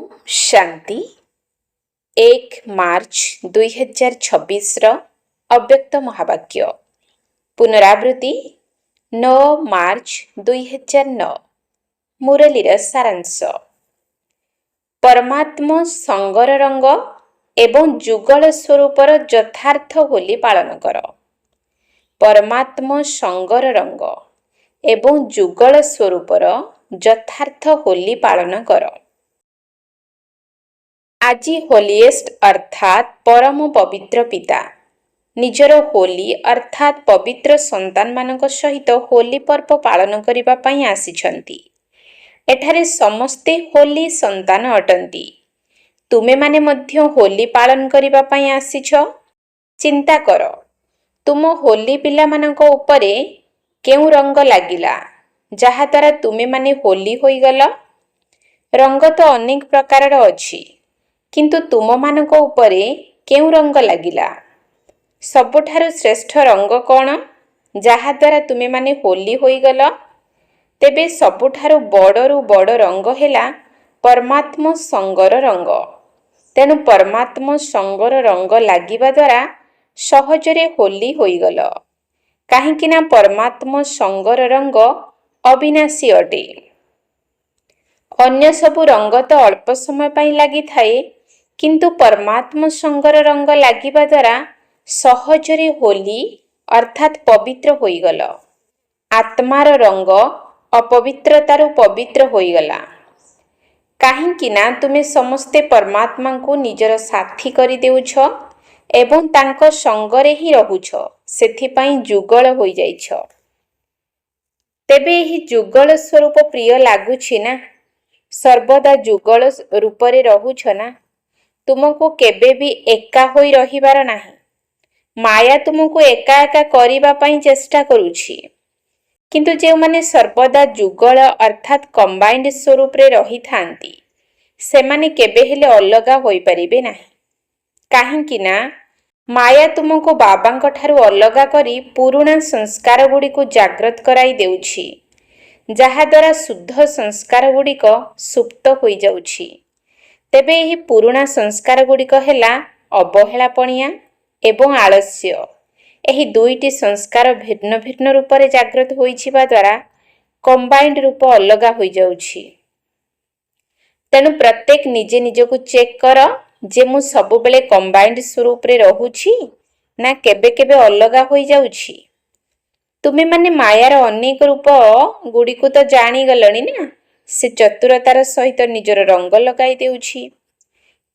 ओम शांति 1 मार्च 2026 अव्यक्त महावाक्य पुनरावृत्ति 9 मार्च 2009 मुरलीर सारांश परमात्मा संगर रंग एवं जुगल स्वरूपर यथार्थ होली पालन कर। परमात्मा संगर रंग एवं जुगल स्वरूपर यथार्थ होली पालन कर। आजी होलीएस्ट अर्थात परम पवित्र पिता निजर होली अर्थात पवित्र संतान मानक सहित होली पर्व पालन करिबा पई आसीछंती। एठारे समस्ते होली संतान अटंती। तुमे माने मध्य होली पालन करिबा पई आसीछ। चिंता कर तुम होली पिला मानक उपरे केउ रंग लागिला जहा द्वारा तुमे माने होली होई गला। रंग तो अनेक प्रकार अछि किंतु तुम मानक उपरे केउ रंग लागिला? सबुठारु श्रेष्ठ रंग कौन जहा द्वारा तुमे माने होली होई गला? तेबे सबुठारु बड़रु बड़ रंग हेला परमात्मा संगर रंग। तेनु परमात्मा संगर रंग लागिबा द्वारा सहजरे होली होई गला। काहेकि ना परमात्मा संगर रंग अविनाशी अटे। अन्य सबु रंग तो अल्प समय पई लागि थाए किंतु परमात्मा संगर रंग लागिबा द्वारा सहजरे होली अर्थात पवित्र होई गला। आत्मार रंग अपवित्रतारु पवित्र होई गला। काहेकि ना तुमे समस्ते परमात्मा को निजर साथी करि देउछ एवं तांको संगरे ही रहुछ, सेथि पई जुगल होई जाइछ। तेबे एही जुगल स्वरूप प्रिय लागुछि ना? सर्वदा जुगल रूपरे रहुछ ना? तुमको केबे भी एका होई रहिबार नाही। माया तुमको एका एका करिबा पई चेष्टा करूछि किंतु जे माने सर्वदा जुगल अर्थात कंबाइंड स्वरूप रे रही थांती से माने केबे हेले अलगा होई परिबे नाही। काहेकि ना माया तुमको बाबांक ठारू अलगा करी पुराना संस्कार गुडी को जागृत कराई देउछि जहा द्वारा शुद्ध संस्कार गुडी को सुप्त होई जाउछि। तेबे एही पुराना संस्कार गुडिक हेला अवहेलापणिया एवं आलस्य। एही दुईटी संस्कार भिन्न भिन्न रूप रे जागृत होइछिबा द्वारा कंबाइंड रूप अलगा होई जाउछि। तेनु प्रत्येक निजे निजको चेक कर जे मु सब बेले कंबाइंड स्वरूप रे रहुछि ना केबे केबे अलगा होई जाउछि। तुमे माने मायार अनेक रूप गुडी को तो जानी गलनी ना? से चतुरतार सहित निजर रंग लगाई देउछि।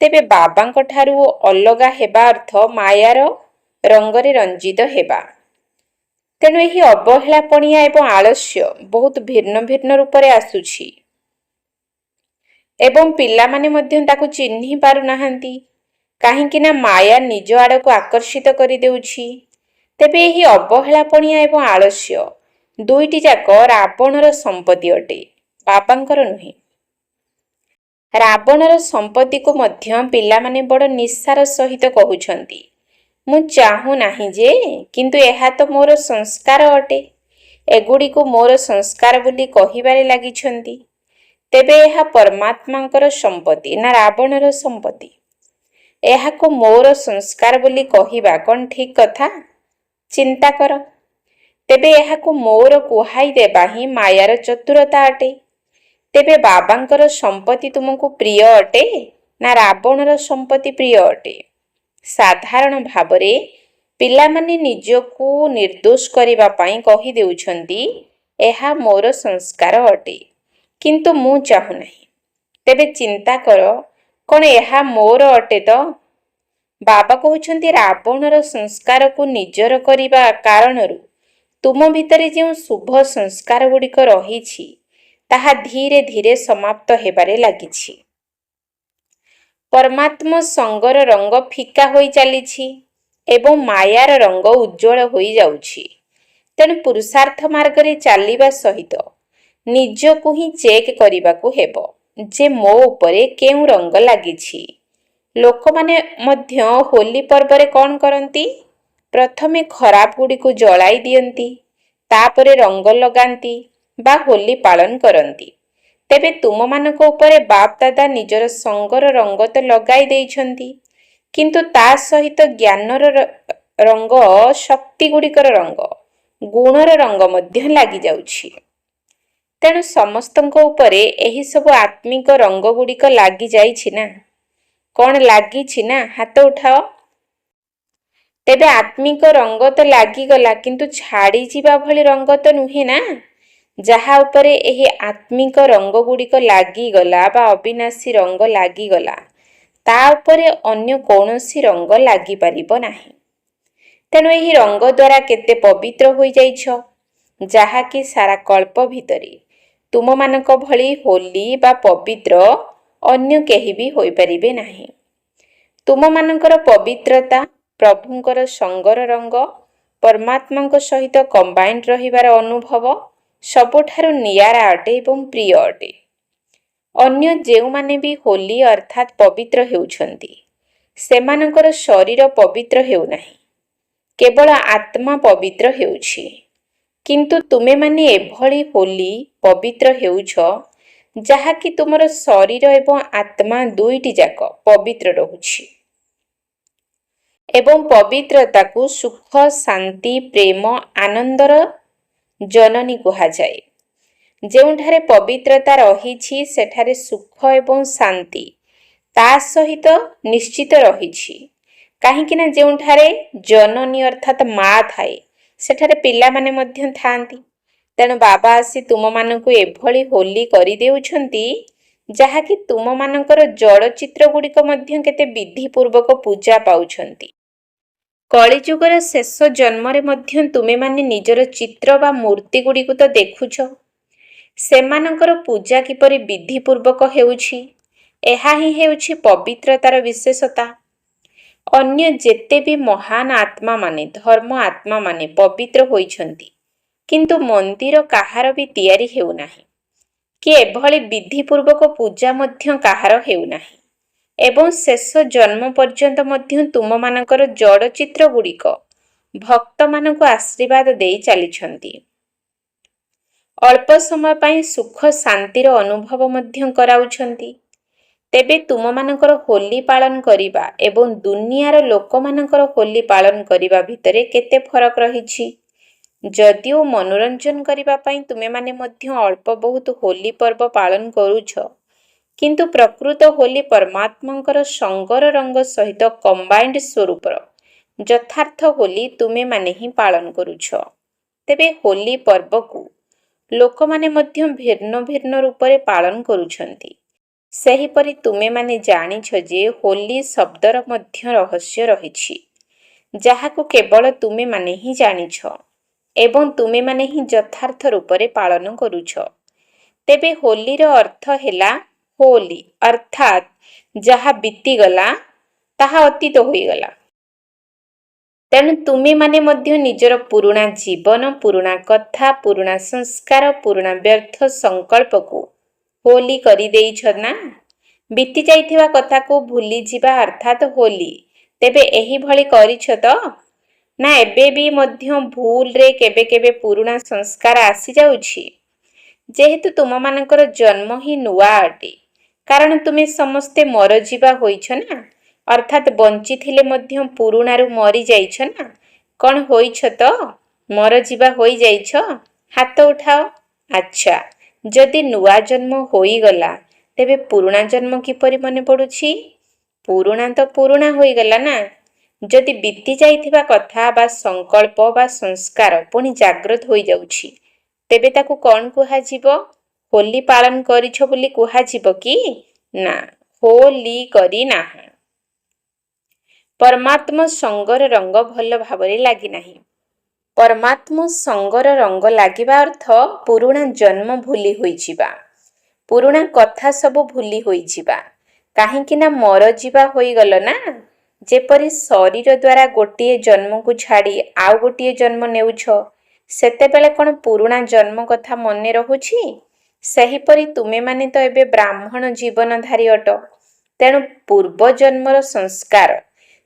तेबे बाबांक ठारू अलगा हेबा अर्थ मायार रंगरे रंजित हेबा। तेनु एही अवहेलापणिया एवं आलस्य बहुत भिन्न भिन्न रूपरे आसुछि एवं पिला माने मध्य ताकु चिन्हि पारु नाहंती काहेकि ना माया निज आडको आकर्षित करि देउछि। तेबे एही अवहेलापणिया एवं आलस्य दुईटी जाक रावणर संपत्ति अटे, बाबांकर नुहे। रावणर संपत्ति को मध्य पिला माने बड़ निस्सार सहित कहउछंती मु चाहू नाही जे किंतु एहा तो मोर संस्कार अटे, एगुडी को मोर संस्कार बोली कहिबारे लागिछंती। तेबे एहा परमात्मांकर संपत्ति ना रावणर संपत्ति? एहा को मोर संस्कार बोली कहिबा कोन ठीक कथा? चिंता कर। तेबे एहा को मोर कुहाई देबा ही मायार चतुरता अटे। तेबे बाबांकर संपत्ति तुमको प्रिय अटे ना रावणर संपत्ति प्रिय अटे? साधारण भावरे पिला माने निजको निर्दोष करिबा पई कहि देउछंती एहा मोर संस्कार अटे किंतु मु चाहू नाही। तेबे चिंता कर कोन एहा मोर अटे तो? बाबा कहउछंती रावणर संस्कार को निजर करिबा कारणरु तुम भितरे जे शुभ संस्कार गुडिक रहिछि ताहा धीरे धीरे समाप्त हेबारे लागिछि। परमात्मा संगर रंग फिका होई चालिछि एवं मायार रंग उज्जवल होई जाउछि। तेणु पुरुषार्थ मार्ग रे चालिबा सहित निजको ही चेक करिबाकू हेबो जे मो उपरे केउ रंग लागिछि। लोक माने मध्य होली पर्व रे कोन करंती? प्रथमे खराब गुडी को जलाई दियंती, तापरे रंग लगांती बा होली पालन करंती। ତେବେ ତୁମମାନଙ୍କ ଉପରେ ବାପ ଦାଦା ନିଜର ସଙ୍ଗର ରଙ୍ଗ ତ ଲଗାଇ ଦେଇଛନ୍ତି, କିନ୍ତୁ ତା ସହିତ ଜ୍ଞାନର ରଙ୍ଗ, ଶକ୍ତି ଗୁଡ଼ିକର ରଙ୍ଗ, ଗୁଣର ରଙ୍ଗ ମଧ୍ୟ ଲାଗିଯାଉଛି। ତେଣୁ ସମସ୍ତଙ୍କ ଉପରେ ଏହି ସବୁ ଆତ୍ମିକ ରଙ୍ଗ ଗୁଡ଼ିକ ଲାଗିଯାଇଛି ନା? କ'ଣ ଲାଗିଛି ନା? ହାତ ଉଠାଅ। ତେବେ ଆତ୍ମିକ ରଙ୍ଗ ତ ଲାଗିଗଲା, କିନ୍ତୁ ଛାଡ଼ିଯିବା ଭଳି ରଙ୍ଗ ତ ନୁହେଁ ନା? ଯାହା ଉପରେ ଏହି ଆତ୍ମିକ ରଙ୍ଗ ଗୁଡ଼ିକ ଲାଗିଗଲା ବା ଅବିନାଶୀ ରଙ୍ଗ ଲାଗିଗଲା, ତା ଉପରେ ଅନ୍ୟ କୌଣସି ରଙ୍ଗ ଲାଗିପାରିବ ନାହିଁ। ତେଣୁ ଏହି ରଙ୍ଗ ଦ୍ୱାରା କେତେ ପବିତ୍ର ହୋଇଯାଇଛ, ଯାହାକି ସାରା କଳ୍ପ ଭିତରେ ତୁମମାନଙ୍କ ଭଳି ହୋଲି ବା ପବିତ୍ର ଅନ୍ୟ କେହି ବି ହୋଇପାରିବେ ନାହିଁ। ତୁମମାନଙ୍କର ପବିତ୍ରତା, ପ୍ରଭୁଙ୍କର ସଙ୍ଗର ରଙ୍ଗ, ପରମାତ୍ମାଙ୍କ ସହିତ କମ୍ବାଇନ୍ଡ ରହିବାର ଅନୁଭବ ସବୁଠାରୁ ନିଆରା ଅଟେ ଏବଂ ପ୍ରିୟ ଅଟେ। ଅନ୍ୟ ଯେଉଁମାନେ ବି ହୋଲି ଅର୍ଥାତ୍ ପବିତ୍ର ହେଉଛନ୍ତି, ସେମାନଙ୍କର ଶରୀର ପବିତ୍ର ହେଉନାହିଁ, କେବଳ ଆତ୍ମା ପବିତ୍ର ହେଉଛି। କିନ୍ତୁ ତୁମେମାନେ ଏଭଳି ହୋଲି ପବିତ୍ର ହେଉଛ, ଯାହାକି ତୁମର ଶରୀର ଏବଂ ଆତ୍ମା ଦୁଇଟି ଯାକ ପବିତ୍ର ରହୁଛି। ଏବଂ ପବିତ୍ରତାକୁ ସୁଖ, ଶାନ୍ତି, ପ୍ରେମ, ଆନନ୍ଦର ଜନନୀ କୁହାଯାଏ। ଯେଉଁଠାରେ ପବିତ୍ରତା ରହିଛି, ସେଠାରେ ସୁଖ ଏବଂ ଶାନ୍ତି ତା ସହିତ ନିଶ୍ଚିତ ରହିଛି। କାହିଁକି ନା ଯେଉଁଠାରେ ଜନନୀ ଅର୍ଥାତ୍ ମା ଥାଏ, ସେଠାରେ ପିଲାମାନେ ମଧ୍ୟ ଥାଆନ୍ତି। ତେଣୁ ବାବା ଆସି ତୁମମାନଙ୍କୁ ଏଭଳି ହୋଲି କରିଦେଉଛନ୍ତି, ଯାହାକି ତୁମମାନଙ୍କର ଜଡ଼ଚିତ୍ର ଗୁଡ଼ିକ ମଧ୍ୟ କେତେ ବିଧିପୂର୍ବକ ପୂଜା ପାଉଛନ୍ତି। କଳିଯୁଗର ଶେଷ ଜନ୍ମରେ ମଧ୍ୟ ତୁମେମାନେ ନିଜର ଚିତ୍ର ବା ମୂର୍ତ୍ତି ଗୁଡ଼ିକୁ ତ ଦେଖୁଛ। ସେମାନଙ୍କର ପୂଜା କିପରି ବିଧିପୂର୍ବକ ହେଉଛି, ଏହା ହିଁ ହେଉଛି ପବିତ୍ରତାର ବିଶେଷତା। ଅନ୍ୟ ଯେତେ ବି ମହାନ ଆତ୍ମାମାନେ, ଧର୍ମ ଆତ୍ମାମାନେ ପବିତ୍ର ହୋଇଛନ୍ତି, କିନ୍ତୁ ମନ୍ଦିର କାହାର ବି ତିଆରି ହେଉନାହିଁ, କି ଏଭଳି ବିଧିପୂର୍ବକ ପୂଜା ମଧ୍ୟ କାହାର ହେଉନାହିଁ। ଏବଂ ଶେଷ ଜନ୍ମ ପର୍ଯ୍ୟନ୍ତ ମଧ୍ୟ ତୁମମାନଙ୍କର ଜଡ଼ଚିତ୍ର ଗୁଡ଼ିକ ଭକ୍ତମାନଙ୍କୁ ଆଶୀର୍ବାଦ ଦେଇ ଚାଲିଛନ୍ତି। ଅଳ୍ପ ସମୟ ପାଇଁ ସୁଖ ଶାନ୍ତିର ଅନୁଭବ ମଧ୍ୟ କରାଉଛନ୍ତି। ତେବେ ତୁମମାନଙ୍କର ହୋଲି ପାଳନ କରିବା ଏବଂ ଦୁନିଆର ଲୋକମାନଙ୍କର ହୋଲି ପାଳନ କରିବା ଭିତରେ କେତେ ଫରକ ରହିଛି। ଯଦିଓ ମନୋରଞ୍ଜନ କରିବା ପାଇଁ ତୁମେମାନେ ମଧ୍ୟ ଅଳ୍ପ ବହୁତ ହୋଲି ପର୍ବ ପାଳନ କରୁଛ, କିନ୍ତୁ ପ୍ରକୃତ ହୋଲି ପରମାତ୍ମାଙ୍କର ସଙ୍ଗର ରଙ୍ଗ ସହିତ କମ୍ବାଇନ୍ଡ ସ୍ୱରୂପର ଯଥାର୍ଥ ହୋଲି ତୁମେମାନେ ହିଁ ପାଳନ କରୁଛ। ତେବେ ହୋଲି ପର୍ବକୁ ଲୋକମାନେ ମଧ୍ୟ ଭିନ୍ନ ଭିନ୍ନ ରୂପରେ ପାଳନ କରୁଛନ୍ତି। ସେହିପରି ତୁମେମାନେ ଜାଣିଛ ଯେ ହୋଲି ଶବ୍ଦର ମଧ୍ୟ ରହସ୍ୟ ରହିଛି, ଯାହାକୁ କେବଳ ତୁମେମାନେ ହିଁ ଜାଣିଛ ଏବଂ ତୁମେମାନେ ହିଁ ଯଥାର୍ଥ ରୂପରେ ପାଳନ କରୁଛ। ତେବେ ହୋଲିର ଅର୍ଥ ହେଲା ହୋଲି ଅର୍ଥାତ୍ ଯାହା ବିତିଗଲା ତାହା ଅତୀତ ହୋଇଗଲା। ତେଣୁ ତୁମେମାନେ ମଧ୍ୟ ନିଜର ପୁରୁଣା ଜୀବନ, ପୁରୁଣା କଥା, ପୁରୁଣା ସଂସ୍କାର, ପୁରୁଣା ବ୍ୟର୍ଥ ସଂକଳ୍ପକୁ ହୋଲି କରିଦେଇଛ ନା? ବିତି ଯାଇଥିବା କଥାକୁ ଭୁଲିଯିବା ଅର୍ଥାତ୍ ହୋଲି। ତେବେ ଏହିଭଳି କରିଛ ତ? ନା ଏବେ ବି ମଧ୍ୟ ଭୁଲରେ କେବେ କେବେ ପୁରୁଣା ସଂସ୍କାର ଆସିଯାଉଛି? ଯେହେତୁ ତୁମମାନଙ୍କର ଜନ୍ମ ହିଁ ନୂଆ ଅଟେ, କାରଣ ତୁମେ ସମସ୍ତେ ମରଯିବା ହୋଇଛ ନା, ଅର୍ଥାତ୍ ବଞ୍ଚିଥିଲେ ମଧ୍ୟ ପୁରୁଣାରୁ ମରିଯାଇଛ ନା? କ'ଣ ହୋଇଛ ତ? ମରଯିବା ହୋଇଯାଇଛ? ହାତ ଉଠାଅ। ଆଚ୍ଛା, ଯଦି ନୂଆ ଜନ୍ମ ହୋଇଗଲା, ତେବେ ପୁରୁଣା ଜନ୍ମ କିପରି ମନେ ପଡ଼ୁଛି? ପୁରୁଣା ତ ପୁରୁଣା ହୋଇଗଲା ନା। ଯଦି ବିତି ଯାଇଥିବା କଥା ବା ସଂକଳ୍ପ ବା ସଂସ୍କାର ପୁଣି ଜାଗ୍ରତ ହୋଇଯାଉଛି, ତେବେ ତାକୁ କ'ଣ କୁହାଯିବ? ହୋଲି ପାଳନ କରିଛ ବୋଲି କୁହାଯିବ କି? ନା, ହୋଲି କରି ନାହଁ। ପରମାତ୍ମା ସଙ୍ଗର ରଙ୍ଗ ଭଲ ଭାବରେ ଲାଗିନାହିଁ। ପରମାତ୍ମା ସଙ୍ଗର ରଙ୍ଗ ଲାଗିବା ଅର୍ଥ ପୁରୁଣା ଜନ୍ମ ଭୁଲି ହୋଇଯିବା, ପୁରୁଣା କଥା ସବୁ ଭୁଲି ହୋଇଯିବା। କାହିଁକି ନା ମରଯିବା ହୋଇଗଲ ନା। ଯେପରି ଶରୀର ଦ୍ୱାରା ଗୋଟିଏ ଜନ୍ମକୁ ଛାଡ଼ି ଆଉ ଗୋଟିଏ ଜନ୍ମ ନେଉଛ, ସେତେବେଳେ କ'ଣ ପୁରୁଣା ଜନ୍ମ କଥା ମନେ ରହୁଛି? ସେହିପରି ତୁମେମାନେ ତ ଏବେ ବ୍ରାହ୍ମଣ ଜୀବନଧାରୀ ଅଟ। ତେଣୁ ପୂର୍ବ ଜନ୍ମର ସଂସ୍କାର,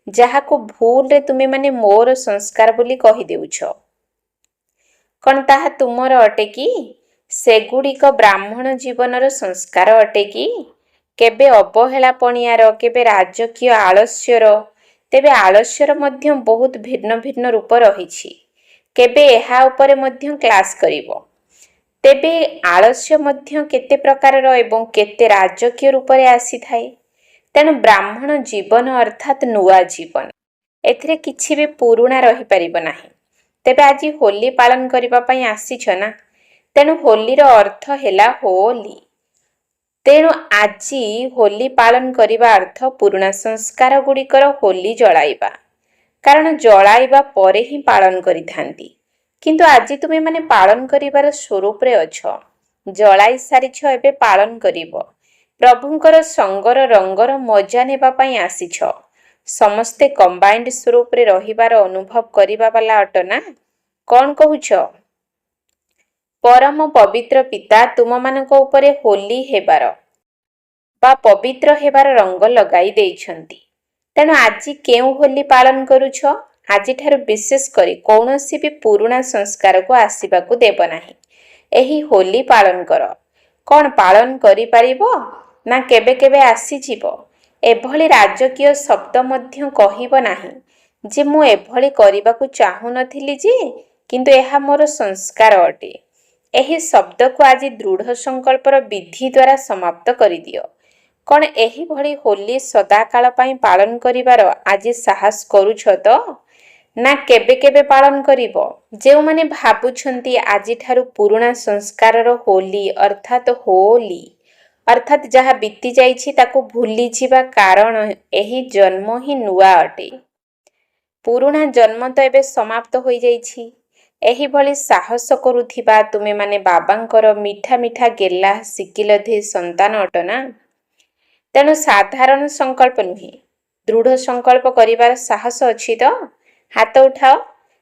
ଯାହାକୁ ଭୁଲରେ ତୁମେମାନେ ମୋର ସଂସ୍କାର ବୋଲି କହିଦେଉଛ, କ'ଣ ତାହା ତୁମର ଅଟେ କି? ସେଗୁଡ଼ିକ ବ୍ରାହ୍ମଣ ଜୀବନର ସଂସ୍କାର ଅଟେ କି? କେବେ ଅବହେଳା ପଣିଆର, କେବେ ରାଜକୀୟ ଆଳସ୍ୟର। ତେବେ ଆଳସ୍ୟର ମଧ୍ୟ ବହୁତ ଭିନ୍ନ ଭିନ୍ନ ରୂପ ରହିଛି। କେବେ ଏହା ଉପରେ ମଧ୍ୟ କ୍ଲାସ୍ କରିବ। ତେବେ ଆଳସ୍ୟ ମଧ୍ୟ କେତେ ପ୍ରକାରର ଏବଂ କେତେ ରାଜକୀୟ ରୂପରେ ଆସିଥାଏ। ତେଣୁ ବ୍ରାହ୍ମଣ ଜୀବନ ଅର୍ଥାତ୍ ନୂଆ ଜୀବନ। ଏଥିରେ କିଛି ବି ପୁରୁଣା ରହିପାରିବ ନାହିଁ। ତେବେ ଆଜି ହୋଲି ପାଳନ କରିବା ପାଇଁ ଆସିଛ ନା? ତେଣୁ ହୋଲିର ଅର୍ଥ ହେଲା ହୋଲି। ତେଣୁ ଆଜି ହୋଲି ପାଳନ କରିବା ଅର୍ଥ ପୁରୁଣା ସଂସ୍କାର ଗୁଡ଼ିକର ହୋଲି ଜଳାଇବା। କାରଣ ଜଳାଇବା ପରେ ହିଁ ପାଳନ କରିଥାନ୍ତି। କିନ୍ତୁ ଆଜି ତୁମେମାନେ ପାଳନ କରିବାର ସ୍ୱରୂପରେ ଅଛ। ଜଳାଇ ସାରିଛ, ଏବେ ପାଳନ କରିବ। ପ୍ରଭୁଙ୍କର ସଙ୍ଗର ରଙ୍ଗର ମଜା ନେବା ପାଇଁ ଆସିଛ। ସମସ୍ତେ କମ୍ବାଇଣ୍ଡ ସ୍ୱରୂପରେ ରହିବାର ଅନୁଭବ କରିବା ବାଲା ଅଟ ନା? କ'ଣ କହୁଛ? ପରମ ପବିତ୍ର ପିତା ତୁମମାନଙ୍କ ଉପରେ ହୋଲି ହେବାର ବା ପବିତ୍ର ହେବାର ରଙ୍ଗ ଲଗାଇ ଦେଇଛନ୍ତି। ତେଣୁ ଆଜି କେଉଁ ହୋଲି ପାଳନ କରୁଛ? ଆଜିଠାରୁ ବିଶେଷ କରି କୌଣସି ବି ପୁରୁଣା ସଂସ୍କାରକୁ ଆସିବାକୁ ଦେବ ନାହିଁ। ଏହି ହୋଲି ପାଳନ କର। କ'ଣ ପାଳନ କରିପାରିବ ନା କେବେ କେବେ ଆସିଯିବ? ଏଭଳି ରାଜକୀୟ ଶବ୍ଦ ମଧ୍ୟ କହିବ ନାହିଁ ଯେ ମୁଁ ଏଭଳି କରିବାକୁ ଚାହୁଁନଥିଲି ଯେ, କିନ୍ତୁ ଏହା ମୋର ସଂସ୍କାର ଅଟେ। ଏହି ଶବ୍ଦକୁ ଆଜି ଦୃଢ଼ ସଂକଳ୍ପର ବିଧି ଦ୍ୱାରା ସମାପ୍ତ କରିଦିଅ। କ'ଣ ଏହିଭଳି ହୋଲି ସଦାକାଳ ପାଇଁ ପାଳନ କରିବାର ଆଜି ସାହସ କରୁଛ ତ? ନା କେବେ କେବେ ପାଳନ କରିବ? ଯେଉଁମାନେ ଭାବୁଛନ୍ତି ଆଜିଠାରୁ ପୁରୁଣା ସଂସ୍କାରର ହୋଲି ଅର୍ଥାତ୍ ଯାହା ବିତି ଯାଇଛି ତାକୁ ଭୁଲିଯିବା, କାରଣ ଏହି ଜନ୍ମ ହିଁ ନୂଆ ଅଟେ। ପୁରୁଣା ଜନ୍ମ ତ ଏବେ ସମାପ୍ତ ହୋଇଯାଇଛି। ଏହିଭଳି ସାହସ କରୁଥିବା ତୁମେମାନେ ବାବାଙ୍କର ମିଠା ମିଠା ଗେହ୍ଲା ଶିକିଲଧି ସନ୍ତାନ ଅଟ ନା? ତେଣୁ ସାଧାରଣ ସଂକଳ୍ପ ନୁହେଁ, ଦୃଢ଼ ସଂକଳ୍ପ କରିବାର ସାହସ ଅଛି ତ? ହାତ ଉଠାଅ।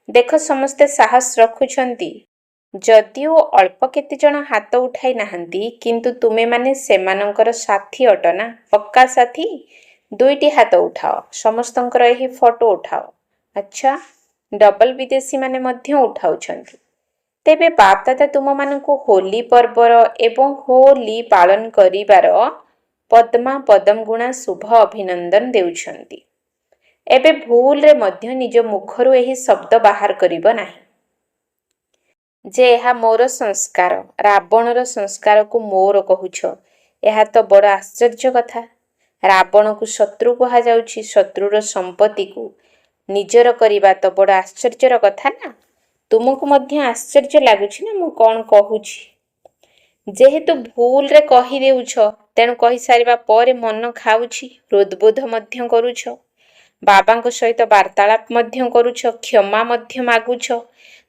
ଦେଖ ସମସ୍ତେ ସାହସ ରଖୁଛନ୍ତି। ଯଦିଓ ଅଳ୍ପ କେତେଜଣ ହାତ ଉଠାଇ ନାହାନ୍ତି, କିନ୍ତୁ ତୁମେମାନେ ସେମାନଙ୍କର ସାଥୀ ଅଟ ନା? ପକ୍କା ସାଥୀ? ଦୁଇଟି ହାତ ଉଠାଅ। ସମସ୍ତଙ୍କର ଏହି ଫଟୋ ଉଠାଅ। ଆଚ୍ଛା, ଡବଲ ବିଦେଶୀମାନେ ମଧ୍ୟ ଉଠାଉଛନ୍ତି। ତେବେ ବାପଦାଦା ତୁମମାନଙ୍କୁ ହୋଲି ପର୍ବର ଏବଂ ହୋଲି ପାଳନ କରିବାର ପଦ୍ମା ପଦମଗୁଣା ଶୁଭ ଅଭିନନ୍ଦନ ଦେଉଛନ୍ତି। ଏବେ ଭୁଲରେ ମଧ୍ୟ ନିଜ ମୁଖରୁ ଏହି ଶବ୍ଦ ବାହାର କରିବ ନାହିଁ ଯେ ଏହା ମୋର ସଂସ୍କାର। ରାବଣର ସଂସ୍କାରକୁ ମୋର କହୁଛ। ଏହା ତ ବଡ଼ ଆଶ୍ଚର୍ଯ୍ୟ କଥା। ରାବଣକୁ ଶତ୍ରୁ କୁହାଯାଉଛି। ଶତ୍ରୁର ସମ୍ପତ୍ତିକୁ ନିଜର କରିବା ତ ବଡ଼ ଆଶ୍ଚର୍ଯ୍ୟର କଥା ନା? ତୁମକୁ ମଧ୍ୟ ଆଶ୍ଚର୍ଯ୍ୟ ଲାଗୁଛି ନା ମୁଁ କ'ଣ କହୁଛି? ଯେହେତୁ ଭୁଲରେ କହିଦେଉଛ, ତେଣୁ କହିସାରିବା ପରେ ମନ ଖାଉଛି, ହୃଦବୋଧ ମଧ୍ୟ କରୁଛ, ବାବାଙ୍କ ସହିତ ବାର୍ତ୍ତାଳାପ ମଧ୍ୟ କରୁଛ, କ୍ଷମା ମଧ୍ୟ ମାଗୁଛ।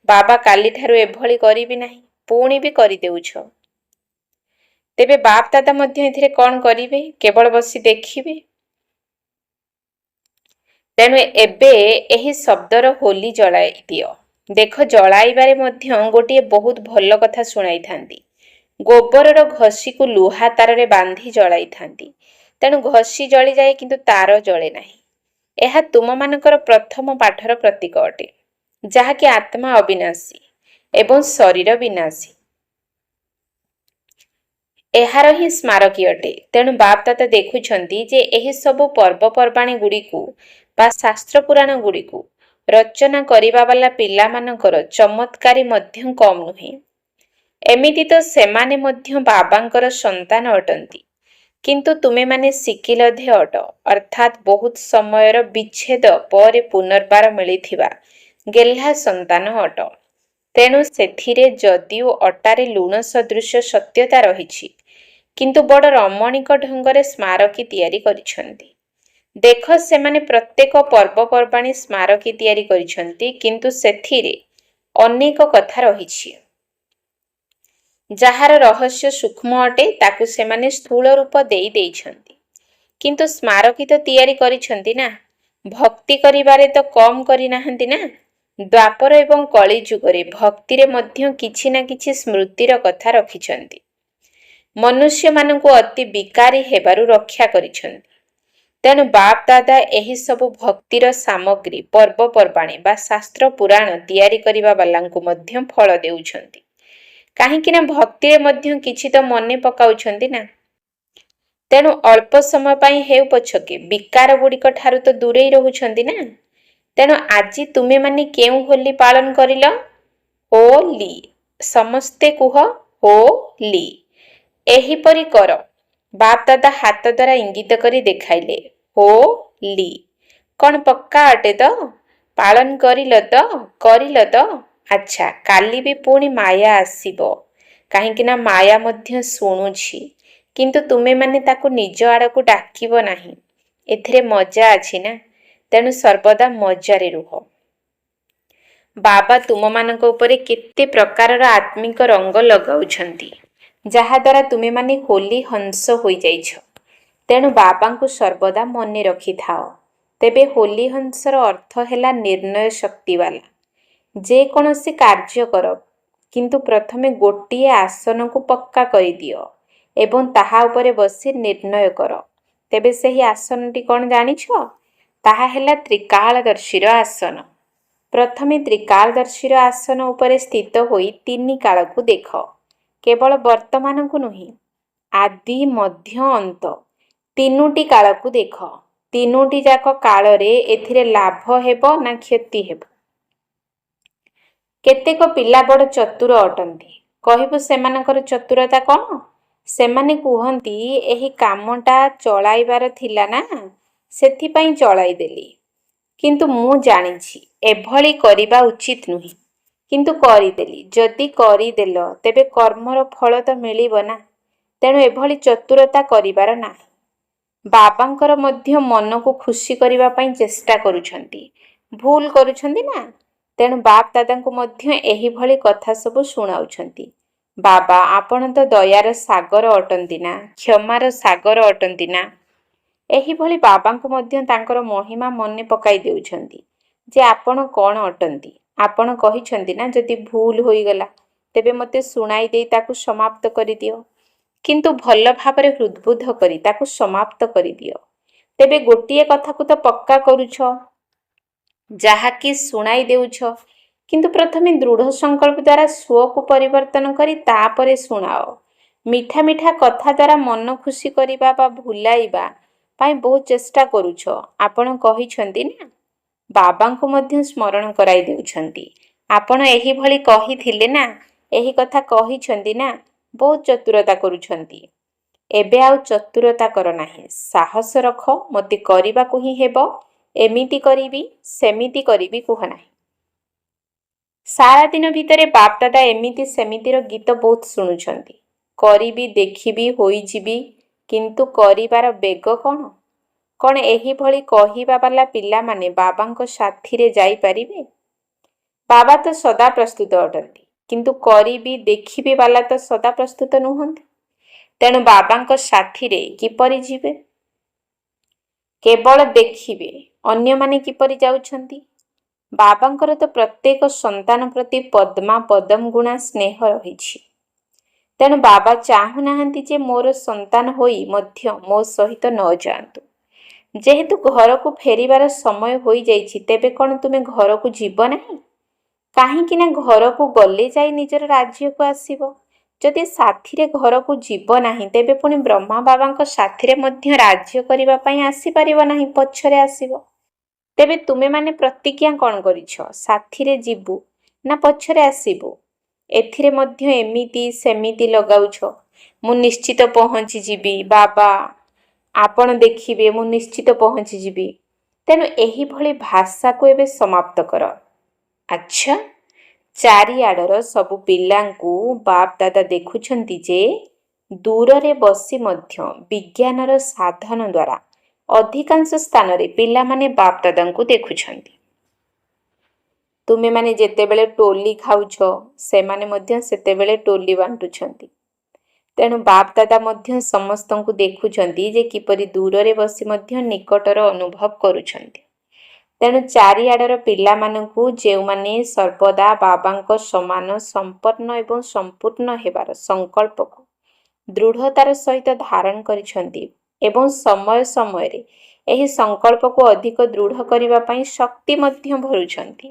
ବାବା କାଲିଠାରୁ ଏଭଳି କରିବି ନାହିଁ, ପୁଣି ବି କରିଦେଉଛ। ତେବେ ବାପ ଦାଦା ମଧ୍ୟ ଏଥିରେ କ'ଣ କରିବେ? କେବଳ ବସି ଦେଖିବେ। ତେଣୁ ଏବେ ଏହି ଶବ୍ଦର ହୋଲି ଜଳାଇ ଦିଅ। ଦେଖ, ଜଳାଇବାରେ ମଧ୍ୟ ଗୋଟିଏ ବହୁତ ଭଲ କଥା ଶୁଣାଇଥାନ୍ତି। ଗୋବରର ଘଷିକୁ ଲୁହା ତାରରେ ବାନ୍ଧି ଜଳାଇଥାନ୍ତି। ତେଣୁ ଘଷି ଜଳିଯାଏ, କିନ୍ତୁ ତାର ଜଳେ ନାହିଁ। ଏହା ତୁମମାନଙ୍କର ପ୍ରଥମ ପାଠର ପ୍ରତୀକ ଅଟେ, ଯାହାକି ଆତ୍ମା ଅବିନାଶୀ ଏବଂ ଶରୀର ବିନାଶୀ। ଏହାର ହିଁ ସ୍ମାରକୀ ଅଟେ। ତେଣୁ ବାପ ଦାଦା ଦେଖୁଛନ୍ତି ଯେ ଏହି ସବୁ ପର୍ବପର୍ବାଣୀ ଗୁଡ଼ିକୁ ବା ଶାସ୍ତ୍ର ପୁରାଣ ଗୁଡ଼ିକୁ ରଚନା କରିବା ବାଲା ପିଲାମାନଙ୍କର ଚମତ୍କାରୀ ମଧ୍ୟ କମ୍ ନୁହେଁ। ଏମିତି ତ ସେମାନେ ମଧ୍ୟ ବାବାଙ୍କର ସନ୍ତାନ ଅଟନ୍ତି। କିନ୍ତୁ ତୁମେମାନେ ଶିକିଲଧେ ଅଟ, ଅର୍ଥାତ୍ ବହୁତ ସମୟର ବିଚ୍ଛେଦ ପରେ ପୁନର୍ବାର ମିଳିଥିବା ଗେହ୍ଲା ସନ୍ତାନ ଅଟ। ତେଣୁ ସେଥିରେ ଯଦିଓ ଅଟାରେ ଲୁଣ ସଦୃଶ ସତ୍ୟତା ରହିଛି, କିନ୍ତୁ ବଡ଼ ରମଣୀକ ଢଙ୍ଗରେ ସ୍ମାରକୀ ତିଆରି କରିଛନ୍ତି। ଦେଖ, ସେମାନେ ପ୍ରତ୍ୟେକ ପର୍ବପର୍ବାଣୀ ସ୍ମାରକୀ ତିଆରି କରିଛନ୍ତି, କିନ୍ତୁ ସେଥିରେ ଅନେକ କଥା ରହିଛି। ଯାହାର ରହସ୍ୟ ସୂକ୍ଷ୍ମ ଅଟେ, ତାକୁ ସେମାନେ ସ୍ଥୂଳ ରୂପ ଦେଇଛନ୍ତି। କିନ୍ତୁ ସ୍ମାରକୀ ତ ତିଆରି କରିଛନ୍ତି ନା? ଭକ୍ତି କରିବାରେ ତ କମ୍ କରିନାହାନ୍ତି ନା? ଦ୍ୱାପର ଏବଂ କଳି ଯୁଗରେ ଭକ୍ତିରେ ମଧ୍ୟ କିଛି ନା କିଛି ସ୍ମୃତିର କଥା ରଖିଛନ୍ତି। ମନୁଷ୍ୟମାନଙ୍କୁ ଅତି ବିକାରୀ ହେବାରୁ ରକ୍ଷା କରିଛନ୍ତି। ତେଣୁ ବାପ ଦାଦା ଏହି ସବୁ ଭକ୍ତିର ସାମଗ୍ରୀ, ପର୍ବପର୍ବାଣୀ ବା ଶାସ୍ତ୍ର ପୁରାଣ ତିଆରି କରିବା ବାଲାଙ୍କୁ ମଧ୍ୟ ଫଳ ଦେଉଛନ୍ତି। କାହିଁକି ନା ଭକ୍ତିରେ ମଧ୍ୟ କିଛି ତ ମନେ ପକାଉଛନ୍ତି ନା। ତେଣୁ ଅଳ୍ପ ସମୟ ପାଇଁ ହେଉ ପଛକେ ବିକାର ଗୁଡ଼ିକ ଠାରୁ ତ ଦୂରେଇ ରହୁଛନ୍ତି ନା। ତେଣୁ ଆଜି ତୁମେମାନେ କେଉଁ ହୋଲି ପାଳନ କରିଲ? ହୋଲି। ସମସ୍ତେ କୁହ ହୋଲି। ଏହିପରି କର। ବାପ ଦାଦା ହାତ ଦ୍ୱାରା ଇଙ୍ଗିତ କରି ଦେଖାଇଲେ ହୋଲି। କ'ଣ ପକ୍କା ଅଟେ ତ? ପାଳନ କରିଲ ତ? କରିଲ ତ? ଆଚ୍ଛା, କାଲି ବି ପୁଣି ମାୟା ଆସିବ। କାହିଁକି ନା ମାୟା ମଧ୍ୟ ଶୁଣୁଛି, କିନ୍ତୁ ତୁମେମାନେ ତାକୁ ନିଜ ଆଡ଼କୁ ଡାକିବ ନାହିଁ। ଏଥିରେ ମଜା ଅଛି ନା, ତେଣୁ ସର୍ବଦା ମଜାରେ ରୁହ। ବାବା ତୁମମାନଙ୍କ ଉପରେ କେତେ ପ୍ରକାରର ଆତ୍ମିକ ରଙ୍ଗ ଲଗାଉଛନ୍ତି, ଯାହାଦ୍ୱାରା ତୁମେମାନେ ହୋଲି ହଂସ ହୋଇଯାଇଛ। ତେଣୁ ବାବାଙ୍କୁ ସର୍ବଦା ମନେ ରଖିଥାଅ। ତେବେ ହୋଲି ହଂସର ଅର୍ଥ ହେଲା ନିର୍ଣ୍ଣୟ ଶକ୍ତିବାଲା। ଯେକୌଣସି କାର୍ଯ୍ୟ କର, କିନ୍ତୁ ପ୍ରଥମେ ଗୋଟିଏ ଆସନକୁ ପକ୍କା କରିଦିଅ ଏବଂ ତାହା ଉପରେ ବସି ନିର୍ଣ୍ଣୟ କର। ତେବେ ସେହି ଆସନଟି କ'ଣ ଜାଣିଛ? ତାହା ହେଲା ତ୍ରିକାଳଦର୍ଶୀର ଆସନ। ପ୍ରଥମେ ତ୍ରିକାଳଦର୍ଶୀର ଆସନ ଉପରେ ସ୍ଥିତ ହୋଇ ତିନି କାଳକୁ ଦେଖ। କେବଳ ବର୍ତ୍ତମାନକୁ ନୁହେଁ, ଆଦି ମଧ୍ୟ ଅନ୍ତ ତିନୋଟି କାଳକୁ ଦେଖ। ତିନୋଟି ଯାକ କାଳରେ ଏଥିରେ ଲାଭ ହେବ ନା କ୍ଷତି ହେବ? କେତେକ ପିଲା ବଡ଼ ଚତୁର ଅଟନ୍ତି। କହିବୁ ସେମାନଙ୍କର ଚତୁରତା କ'ଣ? ସେମାନେ କୁହନ୍ତି ଏହି କାମଟା ଚଳାଇବାର ଥିଲା ନା, ସେଥିପାଇଁ ଚଳାଇଦେଲି। କିନ୍ତୁ ମୁଁ ଜାଣିଛି ଏଭଳି କରିବା ଉଚିତ ନୁହେଁ, କିନ୍ତୁ କରିଦେଲି। ଯଦି କରିଦେଲ ତେବେ କର୍ମର ଫଳ ତ ମିଳିବ ନା। ତେଣୁ ଏଭଳି ଚତୁରତା କରିବାର ନାହିଁ। ବାବାଙ୍କର ମଧ୍ୟ ମନକୁ ଖୁସି କରିବା ପାଇଁ ଚେଷ୍ଟା କରୁଛନ୍ତି, ଭୁଲ କରୁଛନ୍ତି ନା। ତେଣୁ ବାପ ଦାଦାଙ୍କୁ ମଧ୍ୟ ଏହିଭଳି କଥା ସବୁ ଶୁଣାଉଛନ୍ତି। ବାବା, ଆପଣ ତ ଦୟାର ସାଗର ଅଟନ୍ତି ନା, କ୍ଷମାର ସାଗର ଅଟନ୍ତି ନା। ଏହିଭଳି ବାବାଙ୍କୁ ମଧ୍ୟ ତାଙ୍କର ମହିମା ମନେ ପକାଇ ଦେଉଛନ୍ତି ଯେ ଆପଣ କ'ଣ ଅଟନ୍ତି। ଆପଣ କହିଛନ୍ତି ନା, ଯଦି ଭୁଲ ହୋଇଗଲା ତେବେ ମୋତେ ଶୁଣାଇ ଦେଇ ତାକୁ ସମାପ୍ତ କରିଦିଅ। କିନ୍ତୁ ଭଲ ଭାବରେ ହୃଦ୍ବୁଦ୍ଧ କରି ତାକୁ ସମାପ୍ତ କରିଦିଅ। ତେବେ ଗୋଟିଏ କଥାକୁ ତ ପକ୍କା କରୁଛ, ଯାହାକି ଶୁଣାଇ ଦେଉଛ, କିନ୍ତୁ ପ୍ରଥମେ ଦୃଢ଼ ସଂକଳ୍ପ ଦ୍ୱାରା ସ୍ୱକୁ ପରିବର୍ତ୍ତନ କରି ତାପରେ ଶୁଣାଅ। ମିଠା ମିଠା କଥା ଦ୍ୱାରା ମନ ଖୁସି କରିବା ବା ଭୁଲାଇବା ପାଇଁ ବହୁତ ଚେଷ୍ଟା କରୁଛ। ଆପଣ କହିଛନ୍ତି ନା। ବାବାଙ୍କୁ ମଧ୍ୟ ସ୍ମରଣ କରାଇ ଦେଉଛନ୍ତି। ଆପଣ ଏହିଭଳି କହିଥିଲେ ନା, ଏହି କଥା କହିଛନ୍ତି ନା। ବହୁତ ଚତୁରତା କରୁଛନ୍ତି। ଏବେ ଆଉ ଚତୁରତା କର ନାହିଁ। ସାହସ ରଖ। ମୋତେ କରିବାକୁ ହିଁ ହେବ। ଏମିତି କରିବି, ସେମିତି କରିବି କୁହ ନାହିଁ। ସାରା ଦିନ ଭିତରେ ବାପ ଦାଦା ଏମିତି ସେମିତିର ଗୀତ ବହୁତ ଶୁଣୁଛନ୍ତି। କରିବି, ଦେଖିବି, ହୋଇଯିବି, କିନ୍ତୁ କରିବାର ବେଗ କ'ଣ? କ'ଣ ଏହିଭଳି କହିବା ବାଲା ପିଲାମାନେ ବାବାଙ୍କ ସାଥିରେ ଯାଇପାରିବେ? ବାବା ତ ସଦା ପ୍ରସ୍ତୁତ ଅଟନ୍ତି, କିନ୍ତୁ କରିବି, ଦେଖିବି ବାଲା ତ ସଦା ପ୍ରସ୍ତୁତ ନୁହନ୍ତି। ତେଣୁ ବାବାଙ୍କ ସାଥିରେ କିପରି ଯିବେ? କେବଳ ଦେଖିବେ ଅନ୍ୟମାନେ କିପରି ଯାଉଛନ୍ତି। ବାବାଙ୍କର ତ ପ୍ରତ୍ୟେକ ସନ୍ତାନ ପ୍ରତି ପଦ୍ମା ପଦମ ଗୁଣା ସ୍ନେହ ରହିଛି। ତେଣୁ ବାବା ଚାହୁଁନାହାନ୍ତି ଯେ ମୋର ସନ୍ତାନ ହୋଇ ମଧ୍ୟ ମୋ ସହିତ ନ ଯାଆନ୍ତୁ। ଯେହେତୁ ଘରକୁ ଫେରିବାର ସମୟ ହୋଇଯାଇଛି, ତେବେ କ'ଣ ତୁମେ ଘରକୁ ଯିବ ନାହିଁ? କାହିଁକି ନା ଘରକୁ ଗଲେ ଯାଇ ନିଜର ରାଜ୍ୟକୁ ଆସିବ। ଯଦି ସାଥିରେ ଘରକୁ ଯିବ ନାହିଁ, ତେବେ ପୁଣି ବ୍ରହ୍ମା ବାବାଙ୍କ ସାଥିରେ ମଧ୍ୟ ରାଜ୍ୟ କରିବା ପାଇଁ ଆସିପାରିବ ନାହିଁ, ପଛରେ ଆସିବ। ତେବେ ତୁମେମାନେ ପ୍ରତିଜ୍ଞା କ'ଣ କରିଛ? ସାଥିରେ ଯିବୁ ନା ପଛରେ ଆସିବୁ? ଏଥିରେ ମଧ୍ୟ ଏମିତି ସେମିତି ଲଗାଉଛ। ମୁଁ ନିଶ୍ଚିତ ପହଞ୍ଚିଯିବି ବାବା, ଆପଣ ଦେଖିବେ ମୁଁ ନିଶ୍ଚିତ ପହଞ୍ଚିଯିବି। ତେଣୁ ଏହିଭଳି ଭାଷାକୁ ଏବେ ସମାପ୍ତ କର। ଆଚ୍ଛା, ଚାରିଆଡ଼ର ସବୁ ପିଲାଙ୍କୁ ବାପ ଦାଦା ଦେଖୁଛନ୍ତି ଯେ ଦୂରରେ ବସି ମଧ୍ୟ ବିଜ୍ଞାନର ସାଧନ ଦ୍ୱାରା ଅଧିକାଂଶ ସ୍ଥାନରେ ପିଲାମାନେ ବାପ ଦାଦାଙ୍କୁ ଦେଖୁଛନ୍ତି। ତୁମେମାନେ ଯେତେବେଳେ ଟୋଲି ଖାଉଛ, ସେମାନେ ମଧ୍ୟ ସେତେବେଳେ ଟୋଲି ବାଣ୍ଟୁଛନ୍ତି। ତେଣୁ ବାପ ଦାଦା ମଧ୍ୟ ସମସ୍ତଙ୍କୁ ଦେଖୁଛନ୍ତି ଯେ କିପରି ଦୂରରେ ବସି ମଧ୍ୟ ନିକଟର ଅନୁଭବ କରୁଛନ୍ତି। ତେଣୁ ଚାରିଆଡ଼ର ପିଲାମାନଙ୍କୁ, ଯେଉଁମାନେ ସର୍ବଦା ବାବାଙ୍କ ସମାନ ସମ୍ପନ୍ନ ଏବଂ ସମ୍ପୂର୍ଣ୍ଣ ହେବାର ସଂକଳ୍ପକୁ ଦୃଢ଼ତାର ସହିତ ଧାରଣ କରିଛନ୍ତି ଏବଂ ସମୟ ସମୟରେ ଏହି ସଂକଳ୍ପକୁ ଅଧିକ ଦୃଢ଼ କରିବା ପାଇଁ ଶକ୍ତି ମଧ୍ୟ ଭରୁଛନ୍ତି,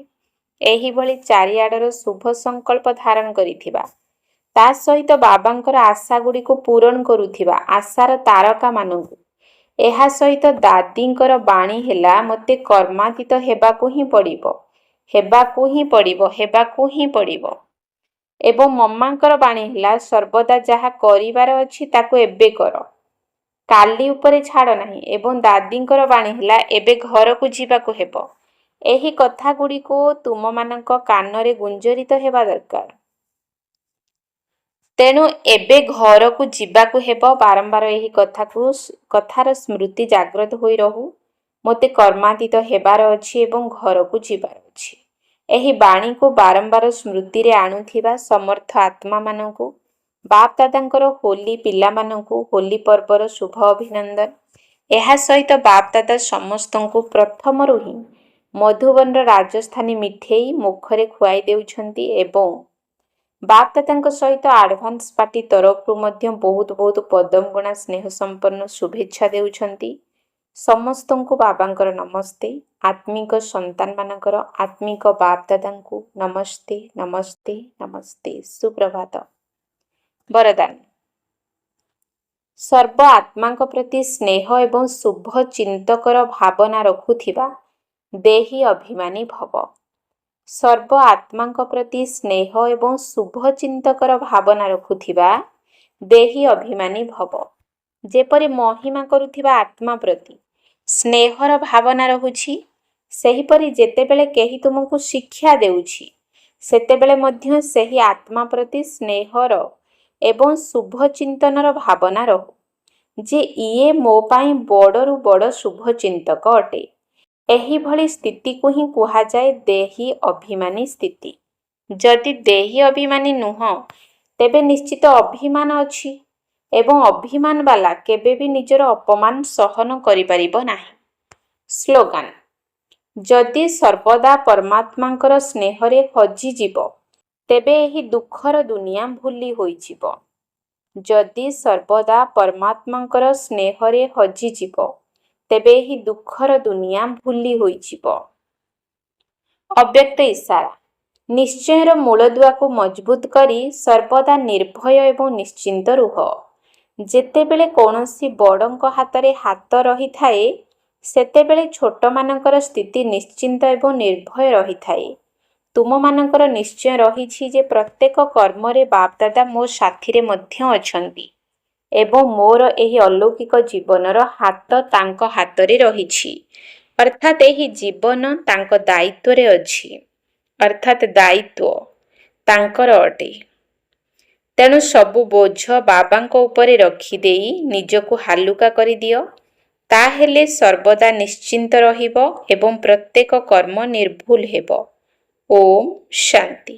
ଏହିଭଳି ଚାରିଆଡ଼ର ଶୁଭ ସଂକଳ୍ପ ଧାରଣ କରିଥିବା ତା ସହିତ ବାବାଙ୍କର ଆଶା ଗୁଡ଼ିକୁ ପୂରଣ କରୁଥିବା ଆଶାର ତାରକାମାନଙ୍କୁ। ଏହା ସହିତ ଦାଦୀଙ୍କର ବାଣୀ ହେଲା ମୋତେ କର୍ମାତୀତ ହେବାକୁ ହିଁ ପଡ଼ିବ, ହେବାକୁ ହିଁ ପଡ଼ିବ, ହେବାକୁ ହିଁ ପଡ଼ିବ। ଏବଂ ମମାଙ୍କର ବାଣୀ ହେଲା ସର୍ବଦା ଯାହା କରିବାର ଅଛି ତାକୁ ଏବେ କର, କାଲି ଉପରେ ଛାଡ଼ ନାହିଁ। ଏବଂ ଦାଦୀଙ୍କର ବାଣୀ ହେଲା ଏବେ ଘରକୁ ଯିବାକୁ ହେବ। ଏହି କଥା ଗୁଡ଼ିକୁ ତୁମମାନଙ୍କ କାନରେ ଗୁଞ୍ଜରିତ ହେବା ଦରକାର। ତେଣୁ ଏବେ ଘରକୁ ଯିବାକୁ ହେବ। ବାରମ୍ବାର ଏହି କଥାର ସ୍ମୃତି ଜାଗ୍ରତ ହୋଇ ରହୁ। ମୋତେ କର୍ମାତୀତ ହେବାର ଅଛି ଏବଂ ଘରକୁ ଯିବାର ଅଛି। ଏହି ବାଣୀକୁ ବାରମ୍ବାର ସ୍ମୃତିରେ ଆଣୁଥିବା ସମର୍ଥ ଆତ୍ମାମାନଙ୍କୁ, ବାପ ଦାଦାଙ୍କର ହୋଲି ପିଲାମାନଙ୍କୁ ହୋଲି ପର୍ବର ଶୁଭ ଅଭିନନ୍ଦନ। ଏହା ସହିତ ବାପ ଦାଦା ସମସ୍ତଙ୍କୁ ପ୍ରଥମରୁ ହିଁ ମଧୁବନର ରାଜସ୍ଥାନୀ ମିଠେଇ ମୁଖରେ ଖୁଆଇ ଦେଉଛନ୍ତି ଏବଂ ବାପ ଦାଦାଙ୍କ ସହିତ ଆଡଭାନ୍ସ ପାର୍ଟି ତରଫରୁ ମଧ୍ୟ ବହୁତ ବହୁତ ପଦମଗୁଣା ସ୍ନେହ ସମ୍ପନ୍ନ ଶୁଭେଚ୍ଛା ଦେଉଛନ୍ତି। ସମସ୍ତଙ୍କୁ ବାବାଙ୍କର ନମସ୍ତେ। ଆତ୍ମିକ ସନ୍ତାନମାନଙ୍କର ଆତ୍ମିକ ବାପ ଦାଦାଙ୍କୁ ନମସ୍ତେ, ନମସ୍ତେ, ନମସ୍ତେ। ସୁପ୍ରଭାତ। ବରଦାନ। ସର୍ବ ଆତ୍ମାଙ୍କ ପ୍ରତି ସ୍ନେହ ଏବଂ ଶୁଭ ଚିନ୍ତକର ଭାବନା ରଖୁଥିବା ଦେହୀ ଅଭିମାନୀ ଭବ। ସର୍ବ ଆତ୍ମାଙ୍କ ପ୍ରତି ସ୍ନେହ ଏବଂ ଶୁଭ ଚିନ୍ତକର ଭାବନା ରଖୁଥିବା ଦେହୀ ଅଭିମାନୀ ଭବ। ଯେପରି ମହିମା କରୁଥିବା ଆତ୍ମା ପ୍ରତି ସ୍ନେହର ଭାବନା ରହୁଛି, ସେହିପରି ଯେତେବେଳେ କେହି ତୁମକୁ ଶିକ୍ଷା ଦେଉଛି ସେତେବେଳେ ମଧ୍ୟ ସେହି ଆତ୍ମା ପ୍ରତି ସ୍ନେହର ଏବଂ ଶୁଭ ଚିନ୍ତନର ଭାବନା ରହୁ ଯେ ଇଏ ମୋ ପାଇଁ ବଡ଼ରୁ ବଡ଼ ଶୁଭ ଚିନ୍ତକ ଅଟେ। ଏହିଭଳି ସ୍ଥିତିକୁ ହିଁ କୁହାଯାଏ ଦେହୀ ଅଭିମାନୀ ସ୍ଥିତି। ଯଦି ଦେହୀ ଅଭିମାନୀ ନୁହଁ ତେବେ ନିଶ୍ଚିତ ଅଭିମାନ ଅଛି ଏବଂ ଅଭିମାନ ବାଲା କେବେ ବି ନିଜର ଅପମାନ ସହନ କରିପାରିବ ନାହିଁ। ସ୍ଲୋଗାନ। ଯଦି ସର୍ବଦା ପରମାତ୍ମାଙ୍କର ସ୍ନେହରେ ହଜିଯିବ ତେବେ ଏହି ଦୁଃଖର ଦୁନିଆ ଭୁଲି ହୋଇଯିବ। ଯଦି ସର୍ବଦା ପରମାତ୍ମାଙ୍କର ସ୍ନେହରେ ହଜିଯିବ ତେବେ ଏହି ଦୁଃଖର ଦୁନିଆ ଭୁଲି ହୋଇଯିବ। ଅବ୍ୟକ୍ତ ଇଶାରା। ନିଶ୍ଚୟର ମୂଳଦୁଆକୁ ମଜବୁତ କରି ସର୍ବଦା ନିର୍ଭୟ ଏବଂ ନିଶ୍ଚିନ୍ତ ରୁହ। ଯେତେବେଳେ କୌଣସି ବଡ଼ଙ୍କ ହାତରେ ହାତ ରହିଥାଏ ସେତେବେଳେ ଛୋଟମାନଙ୍କର ସ୍ଥିତି ନିଶ୍ଚିନ୍ତ ଏବଂ ନିର୍ଭୟ ରହିଥାଏ। ତୁମମାନଙ୍କର ନିଶ୍ଚୟ ରହିଛି ଯେ ପ୍ରତ୍ୟେକ କର୍ମରେ ବାପ ଦାଦା ମୋ ସାଥିରେ ମଧ୍ୟ ଅଛନ୍ତି ଏବଂ ମୋର ଏହି ଅଲୌକିକ ଜୀବନର ହାତ ତାଙ୍କ ହାତରେ ରହିଛି, ଅର୍ଥାତ୍ ଏହି ଜୀବନ ତାଙ୍କ ଦାୟିତ୍ୱରେ ଅଛି, ଅର୍ଥାତ୍ ଦାୟିତ୍ୱ ତାଙ୍କର ଅଟେ। ତେଣୁ ସବୁ ବୋଝ ବାବାଙ୍କ ଉପରେ ରଖିଦେଇ ନିଜକୁ ହାଲୁକା କରିଦିଅ। ତାହେଲେ ସର୍ବଦା ନିଶ୍ଚିନ୍ତ ରହିବ ଏବଂ ପ୍ରତ୍ୟେକ କର୍ମ ନିର୍ଭୁଲ ହେବ। ଓମ୍ ଶାନ୍ତି।